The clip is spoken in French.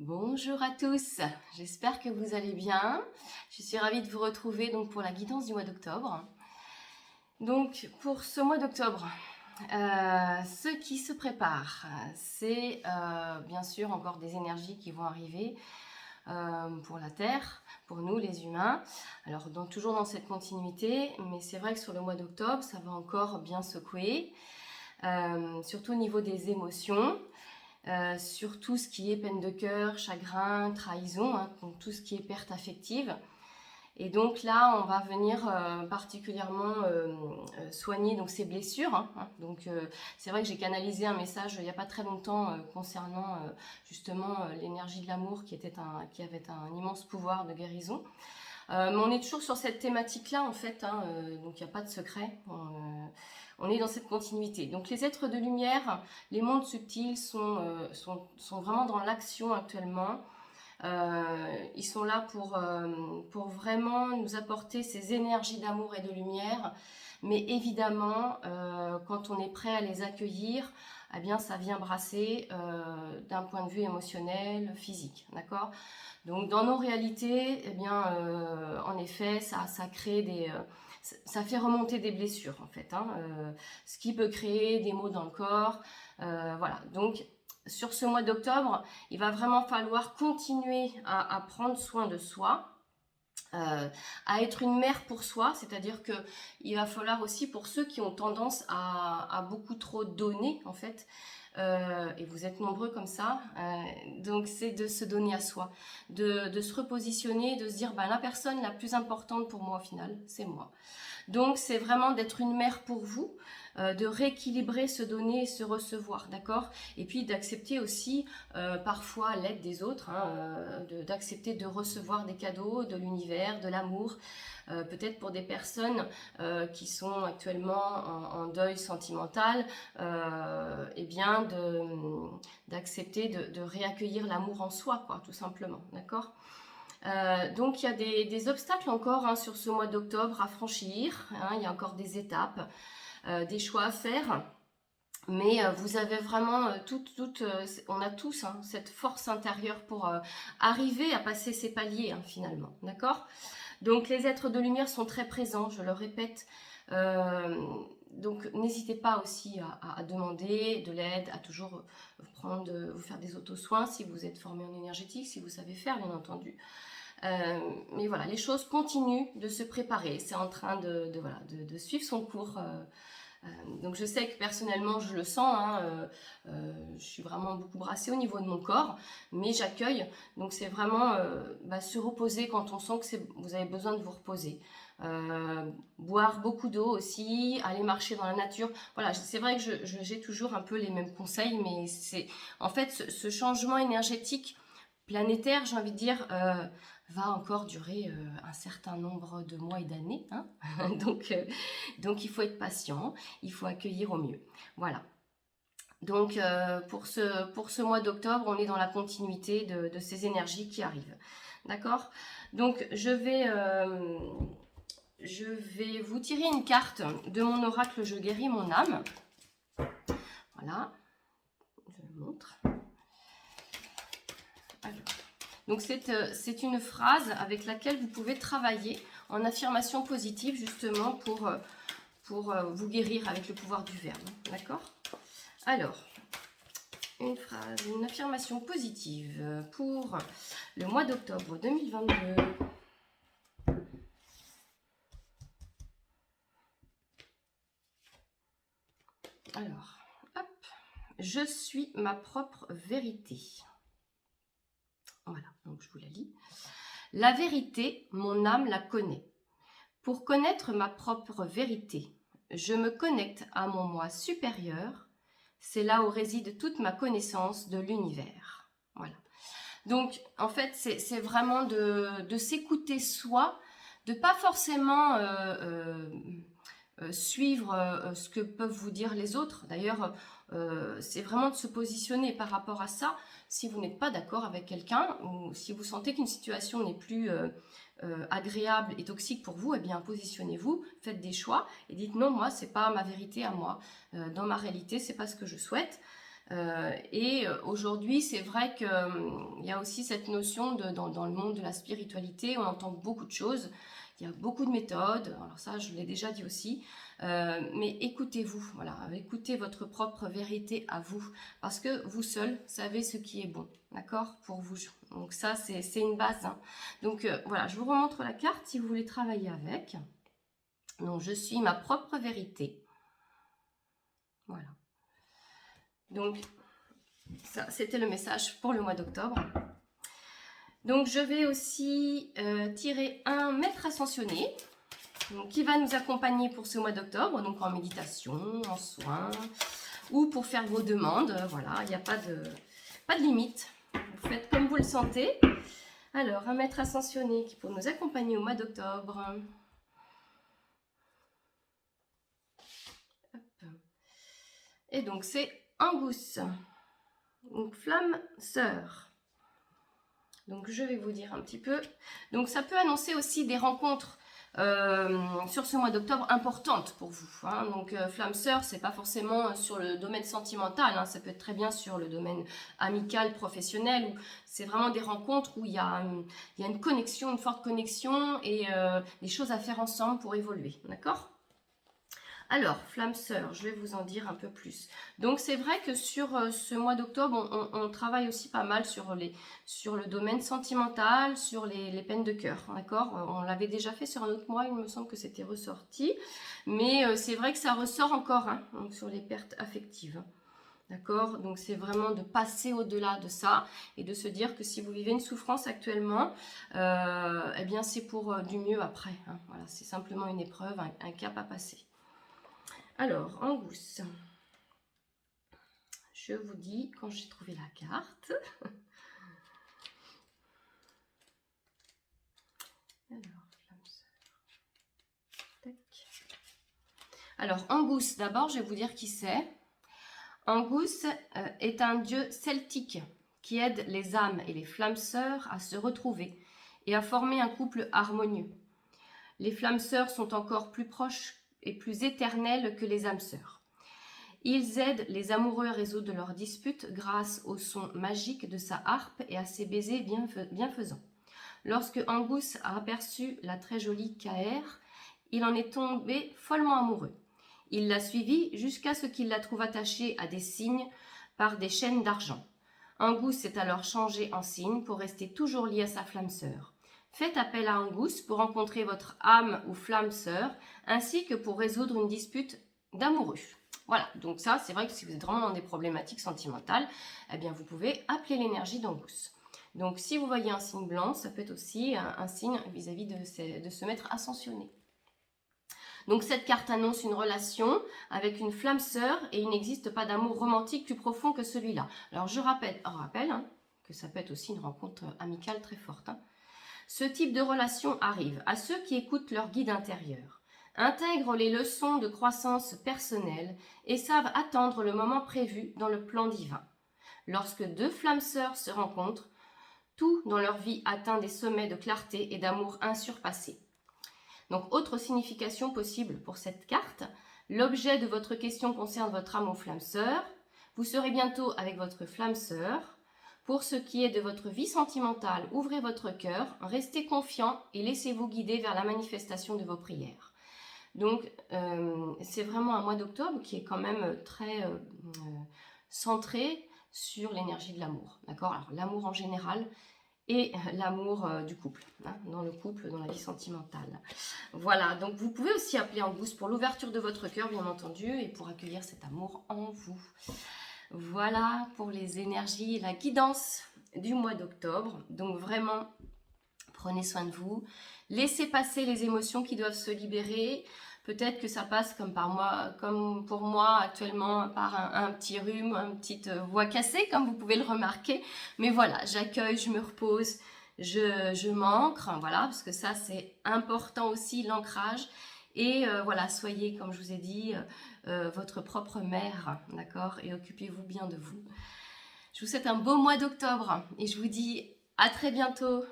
Bonjour à tous, j'espère que vous allez bien. Je suis ravie de vous retrouver donc pour la guidance du mois d'octobre. Donc pour ce mois d'octobre, ce qui se prépare, c'est bien sûr encore des énergies qui vont arriver pour la Terre, pour nous les humains. Alors toujours dans cette continuité, mais c'est vrai que sur le mois d'octobre, ça va encore bien secouer, surtout au niveau des émotions. Sur tout ce qui est peine de cœur, chagrin, trahison, donc tout ce qui est perte affective. Et donc là, on va venir particulièrement soigner donc, ces blessures. Donc c'est vrai que j'ai canalisé un message il n'y a pas très longtemps concernant justement l'énergie de l'amour qui avait un immense pouvoir de guérison. Mais on est toujours sur cette thématique-là en fait, donc il n'y a pas de secret. On est dans cette continuité. Donc les êtres de lumière, les mondes subtils sont vraiment dans l'action actuellement. Ils sont là pour vraiment nous apporter ces énergies d'amour et de lumière. Mais évidemment, quand on est prêt à les accueillir, eh bien, ça vient brasser d'un point de vue émotionnel, physique, d'accord ? Donc, dans nos réalités, eh bien, en effet, ça crée ça fait remonter des blessures, en fait, ce qui peut créer des maux dans le corps, voilà. Donc, sur ce mois d'octobre, il va vraiment falloir continuer à prendre soin de soi, à être une mère pour soi, c'est-à-dire que il va falloir aussi pour ceux qui ont tendance à beaucoup trop donner en fait, et vous êtes nombreux comme ça, donc c'est de se donner à soi, de se repositionner, de se dire la personne la plus importante pour moi au final, c'est moi. Donc c'est vraiment d'être une mère pour vous, de rééquilibrer, se donner et se recevoir, d'accord ? Et puis d'accepter aussi parfois l'aide des autres, d'accepter de recevoir des cadeaux de l'univers, de l'amour, peut-être pour des personnes qui sont actuellement en deuil sentimental, et bien d'accepter de réaccueillir l'amour en soi, quoi, tout simplement, d'accord ? Donc il y a des obstacles encore sur ce mois d'octobre à franchir, il y a encore des étapes, des choix à faire, mais vous avez vraiment on a tous cette force intérieure pour arriver à passer ces paliers finalement, d'accord ? Donc les êtres de lumière sont très présents, je le répète, donc n'hésitez pas aussi à demander de l'aide, à toujours vous faire des auto-soins si vous êtes formé en énergétique, si vous savez faire bien entendu. Mais voilà, les choses continuent de se préparer. C'est en train de suivre son cours. Donc je sais que personnellement, je le sens. Je suis vraiment beaucoup brassée au niveau de mon corps, mais j'accueille. Donc c'est vraiment se reposer quand on sent que vous avez besoin de vous reposer. Boire beaucoup d'eau aussi, aller marcher dans la nature. Voilà, c'est vrai que j'ai toujours un peu les mêmes conseils, mais c'est en fait ce changement énergétique planétaire, j'ai envie de dire, va encore durer un certain nombre de mois et d'années. Donc il faut être patient, il faut accueillir au mieux. Voilà. Donc pour ce mois d'octobre, on est dans la continuité de ces énergies qui arrivent. D'accord ? Donc je vais vous tirer une carte de mon oracle Je guéris mon âme. Voilà. Je le montre. Alors. Donc c'est une phrase avec laquelle vous pouvez travailler en affirmation positive justement pour vous guérir avec le pouvoir du verbe. D'accord ? Alors, une affirmation positive pour le mois d'octobre 2022. Alors, hop, je suis ma propre vérité. Voilà, donc je vous la lis. La vérité, mon âme la connaît. Pour connaître ma propre vérité, je me connecte à mon moi supérieur. C'est là où réside toute ma connaissance de l'univers. Voilà. Donc, en fait, c'est vraiment de s'écouter soi, de pas forcément suivre ce que peuvent vous dire les autres. D'ailleurs, c'est vraiment de se positionner par rapport à ça. Si vous n'êtes pas d'accord avec quelqu'un ou si vous sentez qu'une situation n'est plus agréable et toxique pour vous, eh bien positionnez-vous, faites des choix et dites non, moi c'est pas ma vérité à moi. Dans ma réalité, c'est pas ce que je souhaite. Aujourd'hui, c'est vrai qu'il y a aussi cette notion dans le monde de la spiritualité, on entend beaucoup de choses, il y a beaucoup de méthodes, alors ça je l'ai déjà dit aussi, mais écoutez-vous, voilà, écoutez votre propre vérité à vous, parce que vous seul savez ce qui est bon, d'accord, pour vous. Donc ça c'est une base, hein. Donc voilà, je vous remontre la carte si vous voulez travailler avec. Donc je suis ma propre vérité, voilà. Donc ça, c'était le message pour le mois d'octobre. Donc, je vais aussi tirer un maître ascensionné donc, qui va nous accompagner pour ce mois d'octobre, donc en méditation, en soins ou pour faire vos demandes. Voilà, il n'y a pas de limite. Vous faites comme vous le sentez. Alors, un maître ascensionné qui peut nous accompagner au mois d'octobre. Et donc, c'est Angus. Donc, flamme sœur. Donc, je vais vous dire un petit peu. Donc, ça peut annoncer aussi des rencontres sur ce mois d'octobre importantes pour vous. Hein. Donc, flamme sœur, c'est pas forcément sur le domaine sentimental. Hein. Ça peut être très bien sur le domaine amical, professionnel. C'est vraiment des rencontres où il y a une connexion, une forte connexion et des choses à faire ensemble pour évoluer. D'accord ? Alors, flamme sœur, je vais vous en dire un peu plus. Donc, c'est vrai que sur ce mois d'octobre, on travaille aussi pas mal sur le domaine sentimental, sur les peines de cœur, d'accord ? On l'avait déjà fait sur un autre mois, il me semble que c'était ressorti. Mais c'est vrai que ça ressort encore, hein, donc sur les pertes affectives. D'accord, donc c'est vraiment de passer au-delà de ça et de se dire que si vous vivez une souffrance actuellement, eh bien c'est pour du mieux après. Hein. Voilà, c'est simplement une épreuve, un cap à passer. Alors, Angus, je vous dis quand j'ai trouvé la carte. Alors, Angus, d'abord, je vais vous dire qui c'est. Angus est un dieu celtique qui aide les âmes et les flammes sœurs à se retrouver et à former un couple harmonieux. Les flammes sœurs sont encore plus proches et plus éternelles que les âmes sœurs. Ils aident les amoureux à résoudre leurs disputes grâce au son magique de sa harpe et à ses baisers bienfaisants. Lorsque Angus a aperçu la très jolie Caer, il en est tombé follement amoureux. Il l'a suivie jusqu'à ce qu'il la trouve attachée à des cygnes par des chaînes d'argent. Angus s'est alors changé en cygne pour rester toujours lié à sa flamme sœur. Faites appel à Angus pour rencontrer votre âme ou flamme sœur, ainsi que pour résoudre une dispute d'amoureux. Voilà, donc ça, c'est vrai que si vous êtes vraiment dans des problématiques sentimentales, eh bien, vous pouvez appeler l'énergie d'Angus. Donc, si vous voyez un signe blanc, ça peut être aussi un signe vis-à-vis de ce maître ascensionné. Donc, cette carte annonce une relation avec une flamme sœur et il n'existe pas d'amour romantique plus profond que celui-là. Alors, je rappelle hein, que ça peut être aussi une rencontre amicale très forte. Hein. Ce type de relation arrive à ceux qui écoutent leur guide intérieur, intègrent les leçons de croissance personnelle et savent attendre le moment prévu dans le plan divin. Lorsque deux flammes sœurs se rencontrent, tout dans leur vie atteint des sommets de clarté et d'amour insurpassés. Donc, autre signification possible pour cette carte, l'objet de votre question concerne votre âme ou flamme sœur. Vous serez bientôt avec votre flamme sœur. Pour ce qui est de votre vie sentimentale, ouvrez votre cœur, restez confiant et laissez-vous guider vers la manifestation de vos prières. Donc, c'est vraiment un mois d'octobre qui est quand même très centré sur l'énergie de l'amour. D'accord ? Alors, l'amour en général et l'amour du couple, hein, dans le couple, dans la vie sentimentale. Voilà, donc vous pouvez aussi appeler Angus pour l'ouverture de votre cœur, bien entendu, et pour accueillir cet amour en vous. Voilà pour les énergies et la guidance du mois d'octobre. Donc vraiment, prenez soin de vous. Laissez passer les émotions qui doivent se libérer. Peut-être que ça passe comme pour moi actuellement par un petit rhume, une petite voix cassée, comme vous pouvez le remarquer. Mais voilà, j'accueille, je me repose, je m'ancre, voilà, parce que ça c'est important aussi, l'ancrage. Et voilà, soyez, comme je vous ai dit, votre propre mère, d'accord ? Et occupez-vous bien de vous. Je vous souhaite un beau mois d'octobre et je vous dis à très bientôt.